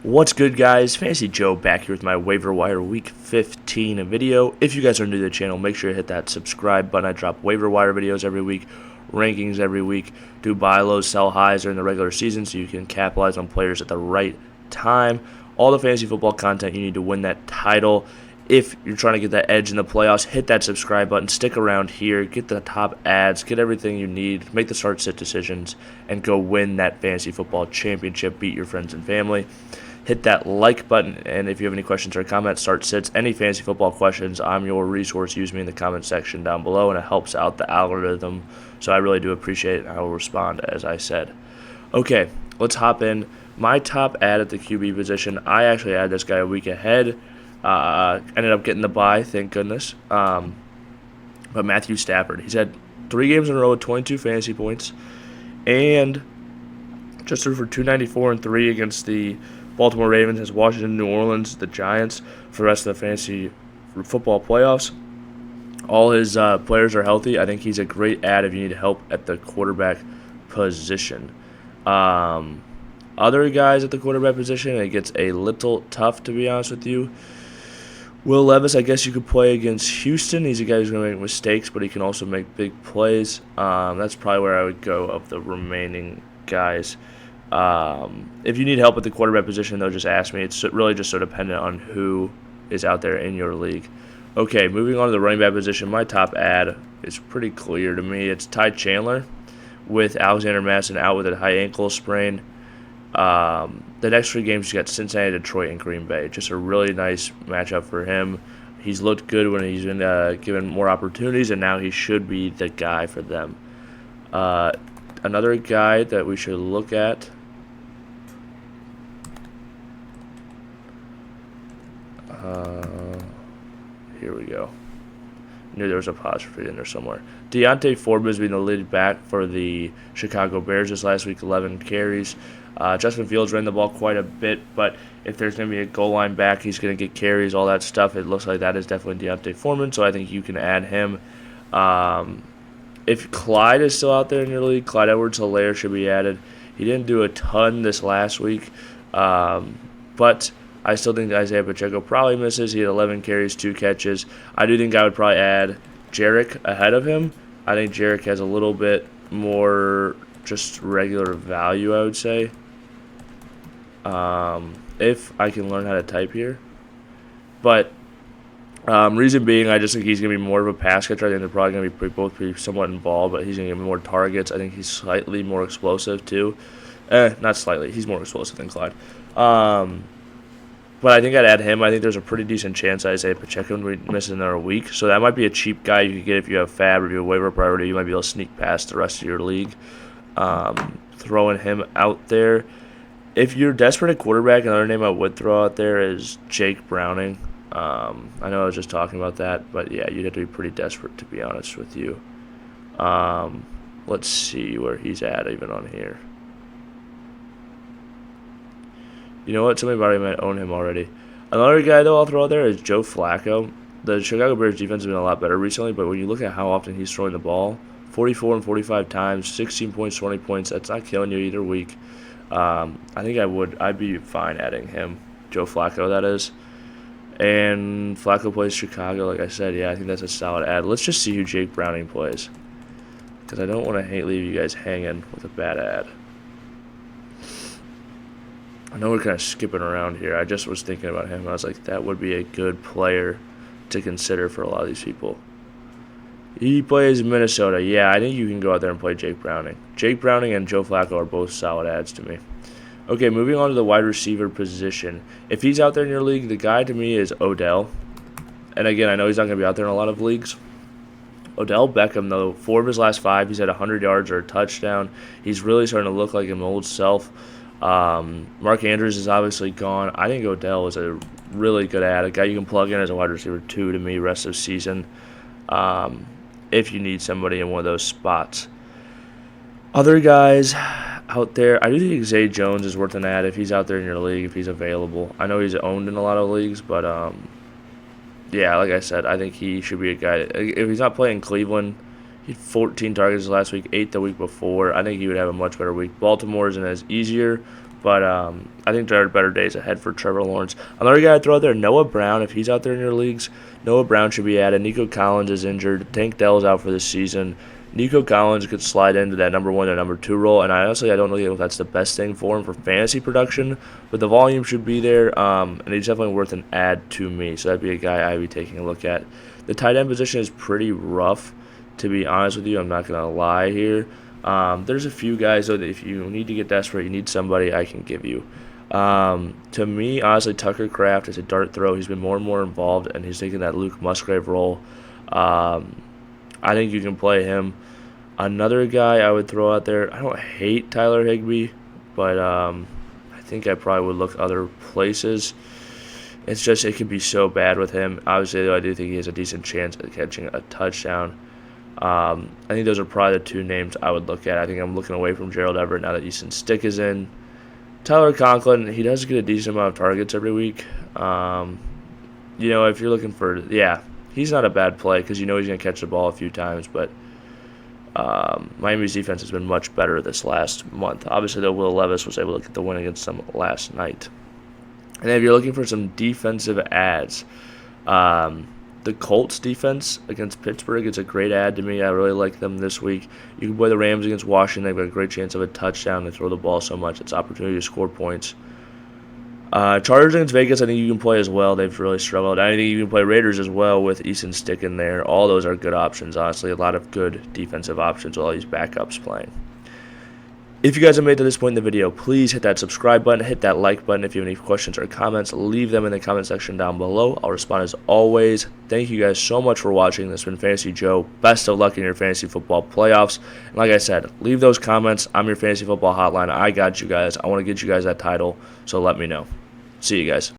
What's good, guys? Fantasy Joe back here with my waiver wire week 15 video. If you guys are new to the channel, make sure you hit that subscribe button. I drop waiver wire videos every week, rankings every week, do buy lows, sell highs during the regular season so you can capitalize on players at the right time. All the fantasy football content you need to win that title. If you're trying to get that edge in the playoffs, hit that subscribe button, stick around here, get the top ads, get everything you need, make the start-sit decisions, and go win that fantasy football championship, beat your friends and family. Hit that like button, and if you have any questions or comments, start sits, any fantasy football questions, I'm your resource. Use me in the comment section down below, and it helps out the algorithm, so I really do appreciate it, and I will respond as I said. Okay, let's hop in. My top ad at the QB position, I actually had this guy a week ahead. Ended up getting the bye, thank goodness. But Matthew Stafford, he's had 3 games in a row with 22 fantasy points, and just threw for 294 and 3 against the Baltimore Ravens, has Washington, New Orleans, the Giants for the rest of the fantasy football playoffs. All his players are healthy. I think he's a great ad if you need help at the quarterback position. Other guys at the quarterback position, it gets a little tough, to be honest with you. Will Levis, I guess you could play against Houston. He's a guy who's going to make mistakes, but he can also make big plays. That's probably where I would go of the remaining guys. If you need help at the quarterback position, though, just ask me. It's really just so dependent on who is out there in your league. Okay, moving on to the running back position, my top ad is pretty clear to me. It's Chandler with Alexander Madison out with a high ankle sprain. The next 3 games, you got Cincinnati, Detroit, and Green Bay. Just a really nice matchup for him. He's looked good when he's been given more opportunities, and now he should be the guy for them. Another guy that we should look at, here we go. Knew there was a apostrophe in there somewhere. Foreman has been the lead back for the Chicago Bears this last week, 11 carries. Justin Fields ran the ball quite a bit, but if there's going to be a goal line back, he's going to get carries, all that stuff. It looks like that is definitely Foreman, so I think you can add him. If Clyde is still out there in your league, Clyde Edwards-Helaire should be added. He didn't do a ton this last week, but I still think Isaiah Pacheco probably misses. He had 11 carries, 2 catches. I do think I would probably add Jarek ahead of him. I think Jarek has a little bit more just regular value, I would say. If I can learn how to type here. But reason being, I just think he's going to be more of a pass catcher. I think they're probably going to be both pretty somewhat involved, but he's going to get more targets. I think he's slightly more explosive too. Not slightly. He's more explosive than Clyde. But I think I'd add him. I think there's a pretty decent chance Isaiah Pacheco would miss another week. So that might be a cheap guy you could get if you have Fab or if you have waiver priority. You might be able to sneak past the rest of your league. Throwing him out there. If you're desperate at quarterback, another name I would throw out there is Jake Browning. I know I was just talking about that, but yeah, you'd have to be pretty desperate, to be honest with you. Let's see where he's at even on here. You know what? Somebody might own him already. Another guy, though, I'll throw out there is Joe Flacco. The Chicago Bears defense has been a lot better recently, but when you look at how often he's throwing the ball, 44 and 45 times, 16 points, 20 points, that's not killing you either week. I think I'd be fine adding him. Joe Flacco, that is. And Flacco plays Chicago, like I said. Yeah, I think that's a solid ad. Let's just see who Jake Browning plays, because I don't want to leave you guys hanging with a bad ad. I know we're kind of skipping around here. I just was thinking about him. I was like, that would be a good player to consider for a lot of these people. He plays Minnesota. Yeah, I think you can go out there and play Jake Browning. Jake Browning and Joe Flacco are both solid ads to me. Okay, moving on to the wide receiver position. If he's out there in your league, the guy to me is Odell. And again, I know he's not going to be out there in a lot of leagues. Odell Beckham, though, 4 of his last 5, he's had 100 yards or a touchdown. He's really starting to look like his old self. Mark Andrews is obviously gone. I think Odell is a really good ad, a guy you can plug in as a wide receiver 2 to me rest of the season, if you need somebody in one of those spots. Other guys out there, I do think Zay Jones is worth an ad if he's out there in your league, if he's available. I know he's owned in a lot of leagues, but yeah, like I said, I think he should be a guy. If he's not playing Cleveland, he had 14 targets last week, 8 the week before. I think he would have a much better week. Baltimore isn't as easier, But I think there are better days ahead for Trevor Lawrence. Another guy I'd throw out there, Noah Brown. If he's out there in your leagues, Noah Brown should be added. Nico Collins is injured. Tank Dell's out for the season. Nico Collins could slide into that number 1 or number 2 role, and I don't know if that's the best thing for him for fantasy production, but the volume should be there, and he's definitely worth an add to me, so that'd be a guy I'd be taking a look at. The tight end position is pretty rough, to be honest with you. I'm not going to lie here. There's a few guys, though, that if you need to get desperate, you need somebody, I can give you. To me, honestly, Tucker Kraft is a dart throw. He's been more and more involved, and he's taking that Luke Musgrave role. I think you can play him. Another guy I would throw out there, I don't hate Tyler Higbee, but I think I probably would look other places. It's just it can be so bad with him. Obviously, though, I do think he has a decent chance at catching a touchdown. I think those are probably the 2 names I would look at. I think I'm looking away from Gerald Everett now that Easton Stick is in. Tyler Conklin, he does get a decent amount of targets every week. If you're looking for, he's not a bad play because he's going to catch the ball a few times, but Miami's defense has been much better this last month. Obviously, though, Will Levis was able to get the win against them last night. And then if you're looking for some defensive ads, the Colts defense against Pittsburgh is a great ad to me. I really like them this week. You can play the Rams against Washington. They've got a great chance of a touchdown. They throw the ball so much. It's an opportunity to score points. Chargers against Vegas, I think you can play as well. They've really struggled. I think you can play Raiders as well with Easton Stick in there. All those are good options, honestly. A lot of good defensive options with all these backups playing. If you guys have made it to this point in the video, please hit that subscribe button, hit that like button. If you have any questions or comments, leave them in the comment section down below. I'll respond as always. Thank you guys so much for watching. This has been Fantasy Joe. Best of luck in your fantasy football playoffs. And like I said, leave those comments. I'm your fantasy football hotline. I got you guys. I want to get you guys that title, so let me know. See you guys.